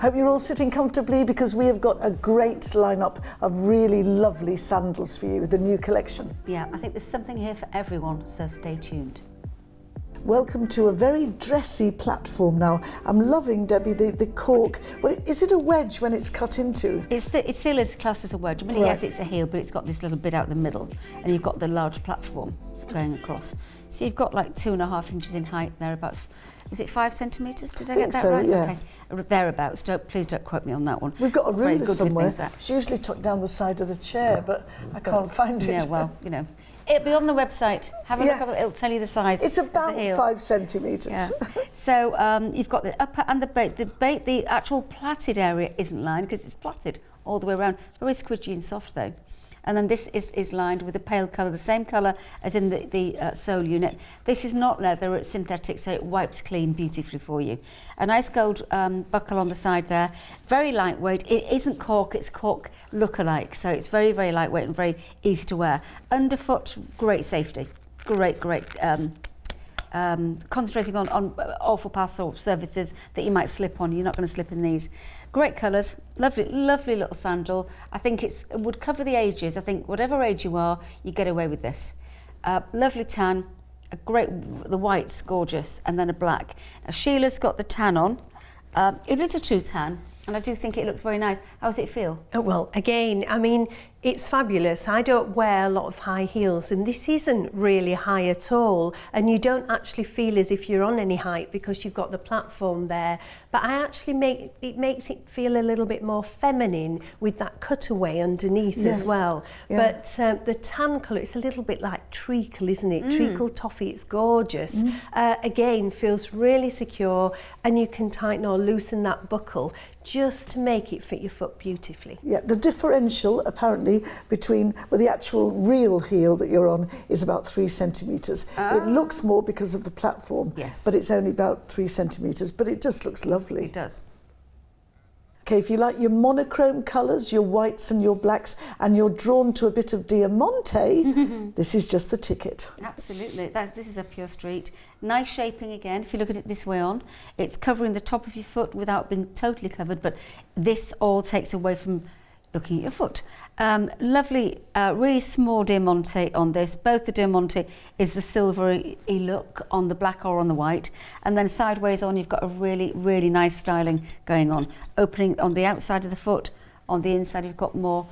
Hope you're all sitting comfortably because we have got a great lineup of really lovely sandals for you, the new collection. Yeah, I think there's something here for everyone, so stay tuned. Welcome to a very dressy platform now. I'm loving, Debbie, the cork. Well, is it a wedge when it's cut into? It's still is classed as a wedge. I mean, yes, it's a heel, but it's got this little bit out the middle, and you've got the large platform going across. So you've got like 2.5 inches in height, thereabouts. Is it 5 centimetres? Did I get that right? Yeah. Okay. Thereabouts. Please don't quote me on that one. We've got a ruler somewhere. It's usually tucked down the side of the chair, but I can't find it. Yeah, well, you know. It'll be on the website. Have a look at it. It'll tell you the size. It's about 5 centimetres. Yeah. So you've got the upper and the bait. The actual plaited area isn't lined because it's plaited all the way around. Very squidgy and soft though. And then this is lined with a pale colour, the same colour as in the sole unit. This is not leather, it's synthetic, so it wipes clean beautifully for you. A nice gold buckle on the side there. Very lightweight. It isn't cork, it's cork look-alike, so it's very, very lightweight and very easy to wear. Underfoot, great safety. Great. Concentrating on awful paths or surfaces that you might slip on. You're not going to slip in these. Great colours, lovely little sandal. I think it would cover the ages. I think whatever age you are, you get away with this. Lovely tan, the white's gorgeous, and then a black. Now, Sheila's got the tan on. It is a true tan, and I do think it looks very nice. How does it feel? Oh, well, again, I mean, it's fabulous. I don't wear a lot of high heels, and this isn't really high at all, and you don't actually feel as if you're on any height because you've got the platform there. But I actually makes it feel a little bit more feminine with that cutaway underneath as well. Yeah. But the tan colour, it's a little bit like treacle, isn't it? Treacle toffee, it's gorgeous. Again, feels really secure, and you can tighten or loosen that buckle just to make it fit your foot beautifully. Yeah, the differential apparently between the actual real heel that you're on is about 3 centimetres. It looks more because of the platform, but it's only about 3 centimetres, but it just looks lovely. It does. Okay, if you like your monochrome colours, your whites and your blacks, and you're drawn to a bit of diamante, this is just the ticket. Absolutely. This is a pure street. Nice shaping again. If you look at it this way on, it's covering the top of your foot without being totally covered, but this all takes away from looking at your foot. Lovely, really small diamante on this. Both the diamante is the silvery look on the black or on the white, and then sideways on you've got a really, really nice styling going on. Opening on the outside of the foot, on the inside you've got more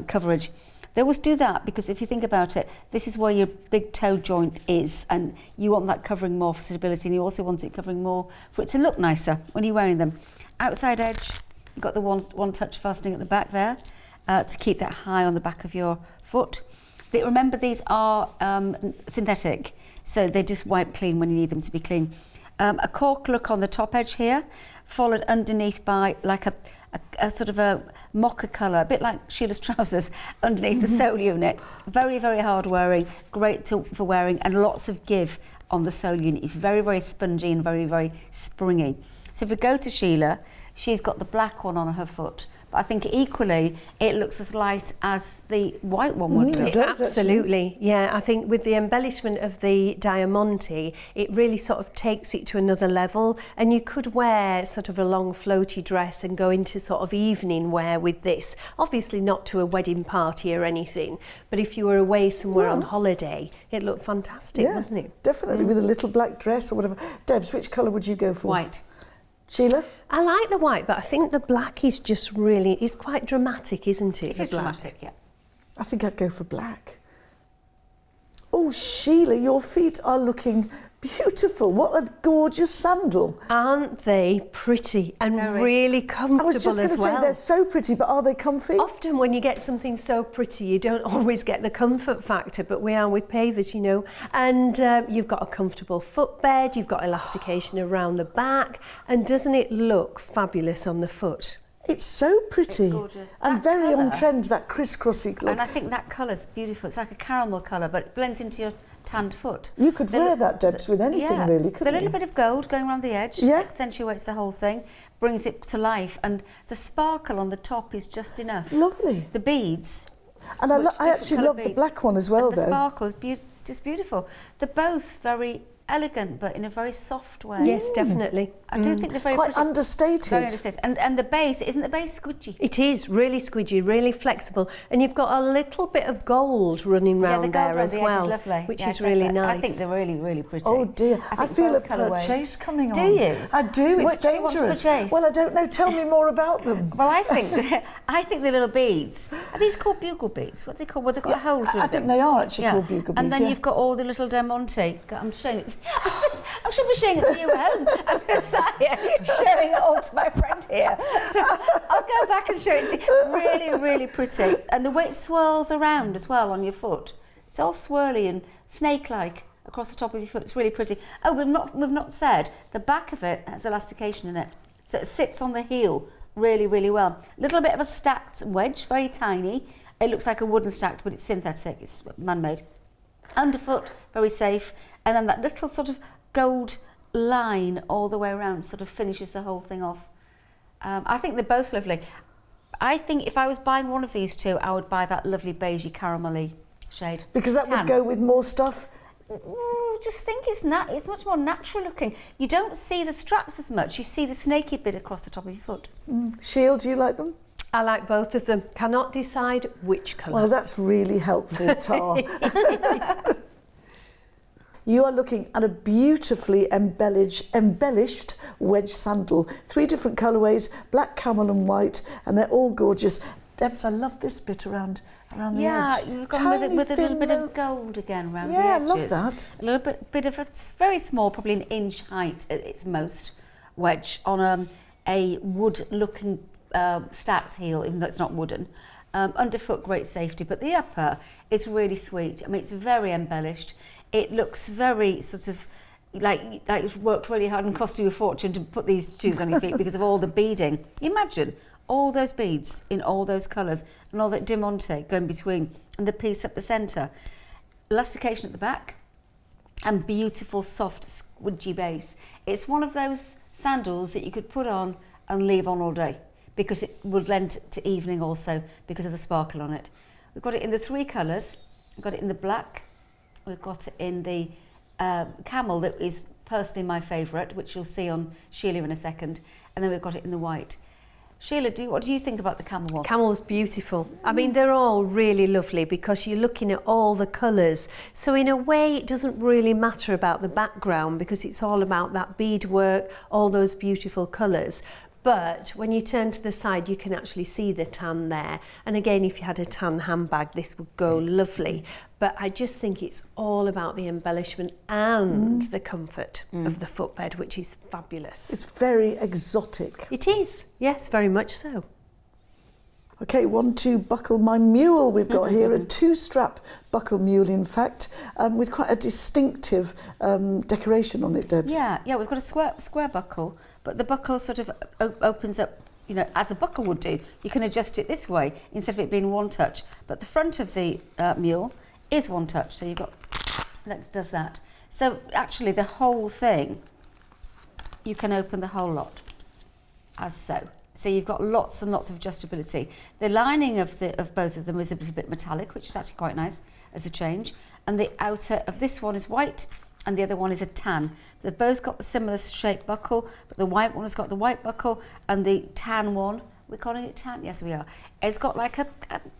coverage. They always do that because if you think about it, this is where your big toe joint is, and you want that covering more for stability, and you also want it covering more for it to look nicer when you're wearing them. Outside edge, you've got the one touch fastening at the back there to keep that high on the back of your foot. Remember, these are synthetic, so they just wipe clean when you need them to be clean. A cork look on the top edge here, followed underneath by like a sort of a mocha colour, a bit like Sheila's trousers underneath the sole unit. Very, very hard wearing, great for wearing, and lots of give on the sole unit. It's very, very spongy and very, very springy. So if we go to Shelagh, she's got the black one on her foot, but I think equally it looks as light as the white one would look. Absolutely, yeah. I think with the embellishment of the diamante, it really sort of takes it to another level, and you could wear sort of a long floaty dress and go into sort of evening wear with this. Obviously not to a wedding party or anything, but if you were away somewhere on holiday, it looked fantastic, wouldn't it? Definitely, with a little black dress or whatever. Debs, which colour would you go for? White. Sheila? I like the white, but I think the black is just really, it's quite dramatic, isn't it? It is dramatic, yeah. I think I'd go for black. Oh, Sheila, your feet are looking beautiful. What a gorgeous sandal. Aren't they pretty and really comfortable as well? I was just going to say, they're so pretty, but are they comfy? Often when you get something so pretty, you don't always get the comfort factor, but we are with Pavers, you know. And you've got a comfortable footbed, you've got elastication around the back, and doesn't it look fabulous on the foot? It's so pretty. It's gorgeous. And that very colour, on trend, that crisscrossy look. And I think that colour's beautiful. It's like a caramel colour, but it blends into your tanned foot. You could wear that, Debs, with anything really, couldn't you? The little bit of gold going around the edge accentuates the whole thing, brings it to life, and the sparkle on the top is just enough. Lovely. The beads. And I actually love the black one as well, and the sparkle is just beautiful. They're both very elegant, but in a very soft way. Yes, definitely. I do think they're very quite pretty. understated. Very understated. And the base, isn't the base squidgy? It is really squidgy, really flexible, and you've got a little bit of gold running round there as well, which is really nice. I think they're really, really pretty. Oh dear, I feel a colourways. purchase coming on. Do you? I do, it's Which do you want to dangerous. purchase? Well, I don't know, tell me more about them. Well, I think the little beads, are these called bugle beads? What are they called? Well, they've got holes with them. I think they are actually called bugle beads. And then you've got all the little Diamante. I'm showing it. I should be showing it to you at home. I'm just showing it all to my friend here. So I'll go back and show it to you. Really, really pretty. And the way it swirls around as well on your foot. It's all swirly and snake-like across the top of your foot. It's really pretty. Oh, we've not said the back of it has elastication in it, so it sits on the heel really, really well. A little bit of a stacked wedge, very tiny. It looks like a wooden stacked, but it's synthetic. It's man-made. Underfoot, very safe, and then that little sort of gold line all the way around sort of finishes the whole thing off. I think they're both lovely. I think if I was buying one of these two, I would buy that lovely beigey caramelly shade. Because that would go with more stuff? Just think it's much more natural looking. You don't see the straps as much. You see the snaky bit across the top of your foot. Sheila, do you like them? I like both of them. Cannot decide which colour. Well, that's really helpful, Tar. You are looking at a beautifully embellished wedge sandal. 3 different colourways, black, camel and white, and they're all gorgeous. Debs, I love this bit around the edge. Yeah, you've gone with a little bit of gold again around the edges. Yeah, I love that. A little bit of it's very small, probably an inch height at its most, wedge on a wood-looking stacked heel, even though it's not wooden. Underfoot, great safety, but the upper is really sweet. I mean, it's very embellished. It looks very sort of like you've worked really hard and cost you a fortune to put these shoes on your feet because of all the beading. Imagine all those beads in all those colours and all that diamante going between and the piece up the centre. Elastication at the back and beautiful soft squidgy base. It's one of those sandals that you could put on and leave on all day because it would lend to evening also because of the sparkle on it. We've got it in the 3 colours. We've got it in the black. We've got it in the camel that is personally my favourite, which you'll see on Sheila in a second. And then we've got it in the white. Sheila, what do you think about the camel one? Camel's beautiful. I mean, they're all really lovely because you're looking at all the colours. So in a way, it doesn't really matter about the background because it's all about that beadwork, all those beautiful colours. But when you turn to the side, you can actually see the tan there. And again, if you had a tan handbag, this would go lovely. But I just think it's all about the embellishment and the comfort of the footbed, which is fabulous. It's very exotic. It is, yes, very much so. Okay, 1, 2, buckle my mule we've got here, a 2-strap buckle mule in fact, with quite a distinctive decoration on it, Debs. Yeah, we've got a square buckle, but the buckle sort of opens up, you know, as a buckle would do. You can adjust it this way instead of it being one touch, but the front of the mule is one touch, so you've got, that does that. So actually the whole thing, you can open the whole lot, as so. So you've got lots and lots of adjustability. The lining of both of them is a little bit metallic, which is actually quite nice as a change. And the outer of this one is white and the other one is a tan. They've both got a similar shaped buckle, but the white one has got the white buckle and the tan one, we're calling it tan? Yes, we are. It's got like I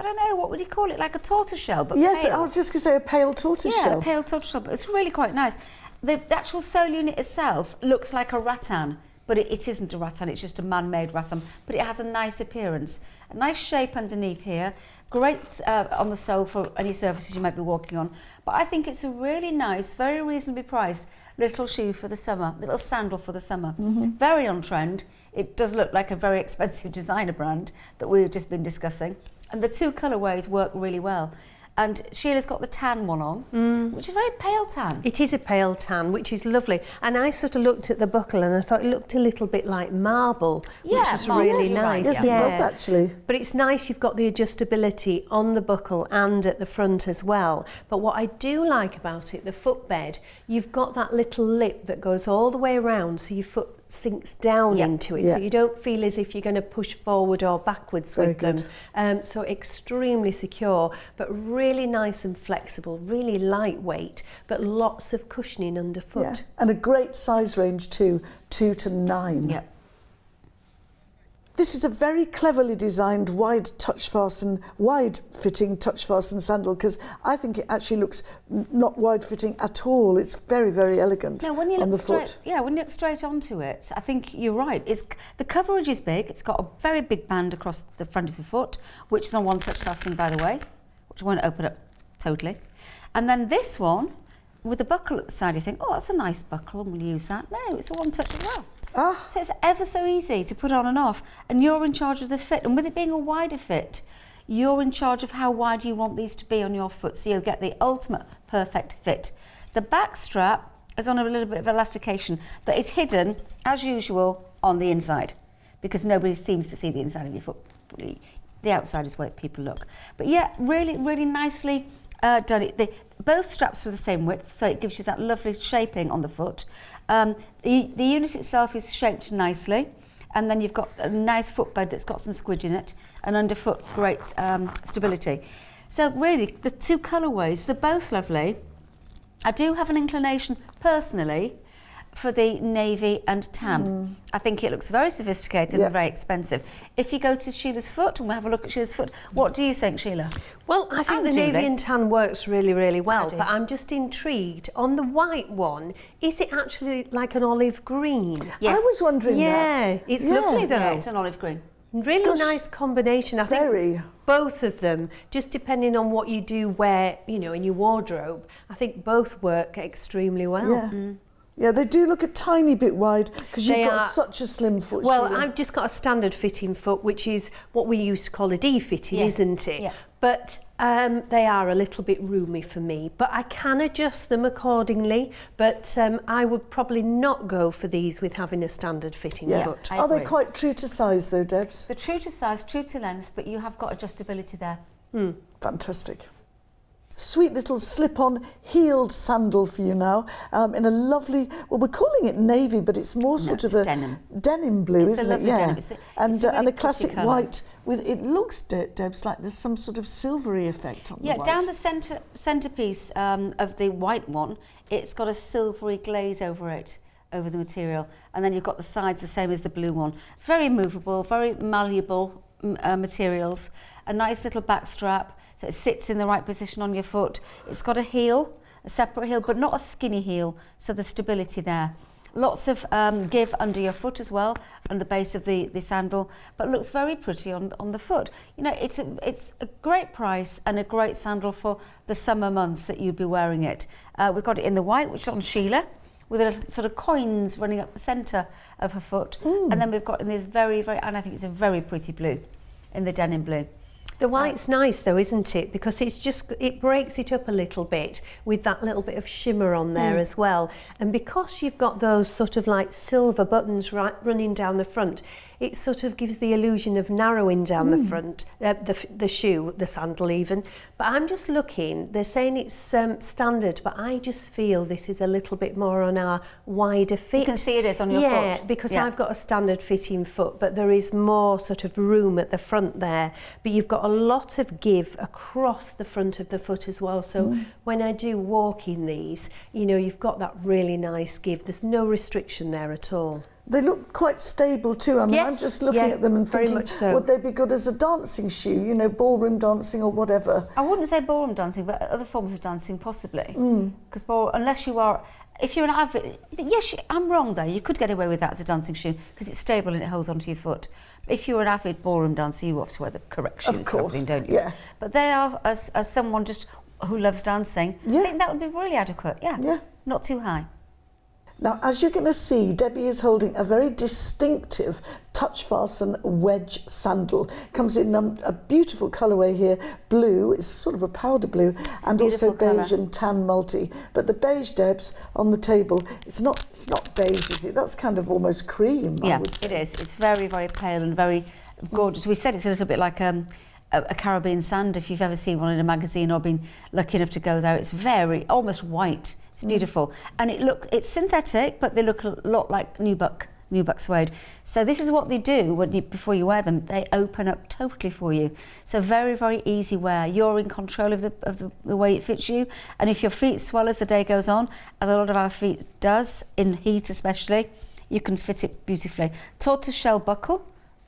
don't know, what would you call it? Like a tortoiseshell, but yes, pale. I was just going to say a pale tortoiseshell. Yeah, a pale tortoiseshell, but it's really quite nice. The actual sole unit itself looks like a rattan, but it isn't a rattan, it's just a man-made rattan, but it has a nice appearance. A nice shape underneath here, great on the sole for any surfaces you might be walking on. But I think it's a really nice, very reasonably priced little shoe for the summer, little sandal for the summer. Very on trend. It does look like a very expensive designer brand that we've just been discussing. And the 2 colourways work really well. And Sheila's got the tan one on, which is very pale tan. It is a pale tan, which is lovely. And I sort of looked at the buckle and I thought it looked a little bit like marble, which was really nice. Yes, it does actually. But it's nice you've got the adjustability on the buckle and at the front as well. But what I do like about it, the footbed, you've got that little lip that goes all the way around so your foot sinks down into it, so you don't feel as if you're going to push forward or backwards with them. So extremely secure, but really nice and flexible, really lightweight, but lots of cushioning underfoot. And a great size range too, 2 to 9. Yeah. This is a very cleverly designed wide fitting touch fasten sandal, because I think it actually looks not wide fitting at all. It's very, very elegant when you on look the foot. when you look straight onto it, I think you're right. The coverage is big. It's got a very big band across the front of the foot, which is on one touch fastening, by the way, which I won't open up totally. And then this one, with the buckle at the side, you think, oh, that's a nice buckle, and we'll use that. No, it's a one touch as well. So it's ever so easy to put on and off, and you're in charge of the fit. And with it being a wider fit, you're in charge of how wide you want these to be on your foot, so you'll get the ultimate perfect fit. The back strap is on a little bit of elastication that is hidden, as usual, on the inside, because nobody seems to see the inside of your foot. The outside is where people look. But yeah, really, really nicely done. Both straps are the same width, so it gives you that lovely shaping on the foot. The unit itself is shaped nicely, and then you've got a nice footbed that's got some squidge in it, and underfoot great stability. So really, the two colourways, they're both lovely. I do have an inclination personally for the navy and tan. I think it looks very sophisticated and very expensive. If you go to Sheila's foot, and we'll have a look at Sheila's foot, what do you think, Sheila? Well, I think the navy and tan works really, really well, but I'm just intrigued. On the white one, is it actually like an olive green? Yes. I was wondering that. Yeah, it's lovely though. Yeah, it's an olive green. Really nice combination. I think both of them, just depending on what you do wear, in your wardrobe, I think both work extremely well. Yeah. Yeah, they do look a tiny bit wide, because you've got such a slim foot. Well, Sheila. I've just got a standard fitting foot, which is what we used to call a D-fitting, isn't it? Yeah. But they are a little bit roomy for me, but I can adjust them accordingly. But I would probably not go for these with having a standard fitting foot. Are they quite true to size though, Debs? They're true to size, true to length, but you have got adjustability there. Fantastic. Sweet little slip-on heeled sandal for you now, in a lovely, well, we're calling it navy, but it's more sort of a denim blue, isn't it? Yeah, and a classic white with, it looks, Debs, like there's some sort of silvery effect on the white. Down the centerpiece of the white one, it's got a silvery glaze over it, over the material, and then you've got the sides the same as the blue one. Very movable, very malleable materials, a nice little back strap, so it sits in the right position on your foot. It's got a heel, a separate heel, but not a skinny heel, so there's stability there. Lots of give under your foot as well, on the base of the sandal, but looks very pretty on the foot. It's a great price and a great sandal for the summer months that you'd be wearing it. We've got it in the white, which is on Shelagh, with a sort of coins running up the centre of her foot. And then we've got in this very, very, and I think it's a very pretty blue, in the denim blue. The white's nice though, isn't it? Because it breaks it up a little bit with that little bit of shimmer on there as well. And because you've got those sort of like silver buttons running down the front, it sort of gives the illusion of narrowing down the front, the shoe, the sandal even. But I'm just looking, they're saying it's standard, but I just feel this is a little bit more on our wider fit. You can see it is on your foot. Yeah, because I've got a standard fitting foot, but there is more sort of room at the front there. But you've got a lot of give across the front of the foot as well. So when I do walk in these, you've got that really nice give. There's no restriction there at all. They look quite stable too. I mean, I'm just looking at them and thinking, would they be good as a dancing shoe, ballroom dancing or whatever? I wouldn't say ballroom dancing, but other forms of dancing possibly. Because unless you are, if you're an avid, yes, I'm wrong though, you could get away with that as a dancing shoe because it's stable and it holds onto your foot. If you're an avid ballroom dancer, you have to wear the correct shoes, of course, don't you? Yeah. But they are, as someone just who loves dancing, I think that would be really adequate. Yeah. Not too high. Now, as you're going to see, Debbie is holding a very distinctive touch-fasten wedge sandal. Comes in a beautiful colourway here. Blue, it's sort of a powder blue, and also beige and tan multi. But the beige, Debs, on the table, it's not beige, is it? That's kind of almost cream, I would say. It is. It's very, very pale and very gorgeous. We said it's a little bit like a Caribbean sand, if you've ever seen one in a magazine or been lucky enough to go there. It's very, almost white. It's beautiful. And it's synthetic, but they look a lot like nubuck nubuck suede. So this is what they do before you wear them. They open up totally for you. So very, very easy wear. You're in control of the way it fits you. And if your feet swell as the day goes on, as a lot of our feet does, in heat especially, you can fit it beautifully. Tortoiseshell buckle,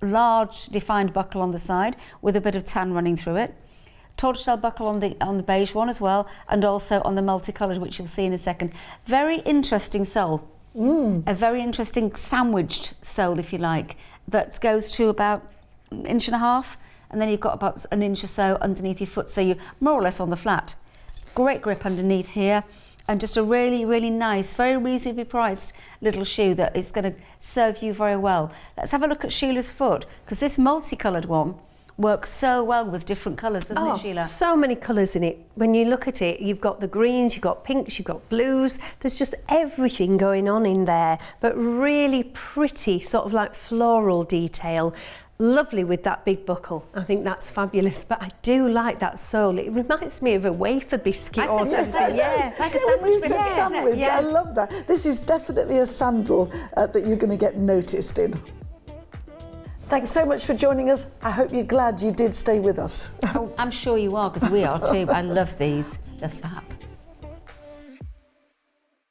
large defined buckle on the side with a bit of tan running through it. Tortoiseshell buckle on the beige one as well, and also on the multicoloured, which you'll see in a second. Very interesting sole. A very interesting sandwiched sole, if you like, that goes to about 1.5 inches, and then you've got about 1 inch or so underneath your foot, so you're more or less on the flat. Great grip underneath here, and just a really, really nice, very reasonably priced little shoe that is going to serve you very well. Let's have a look at Sheila's foot, because this multicoloured one works so well with different colours, doesn't it, Shelagh? So many colours in it. When you look at it, you've got the greens, you've got pinks, you've got blues. There's just everything going on in there, but really pretty, sort of like floral detail. Lovely with that big buckle. I think that's fabulous, but I do like that sole. It reminds me of a wafer biscuit or something. Yeah, like a sandwich biscuit. Sandwich. Yeah. I love that. This is definitely a sandal that you're going to get noticed in. Thanks so much for joining us. I hope you're glad you did stay with us. Oh, I'm sure you are, because we are too. I love these. They're fab.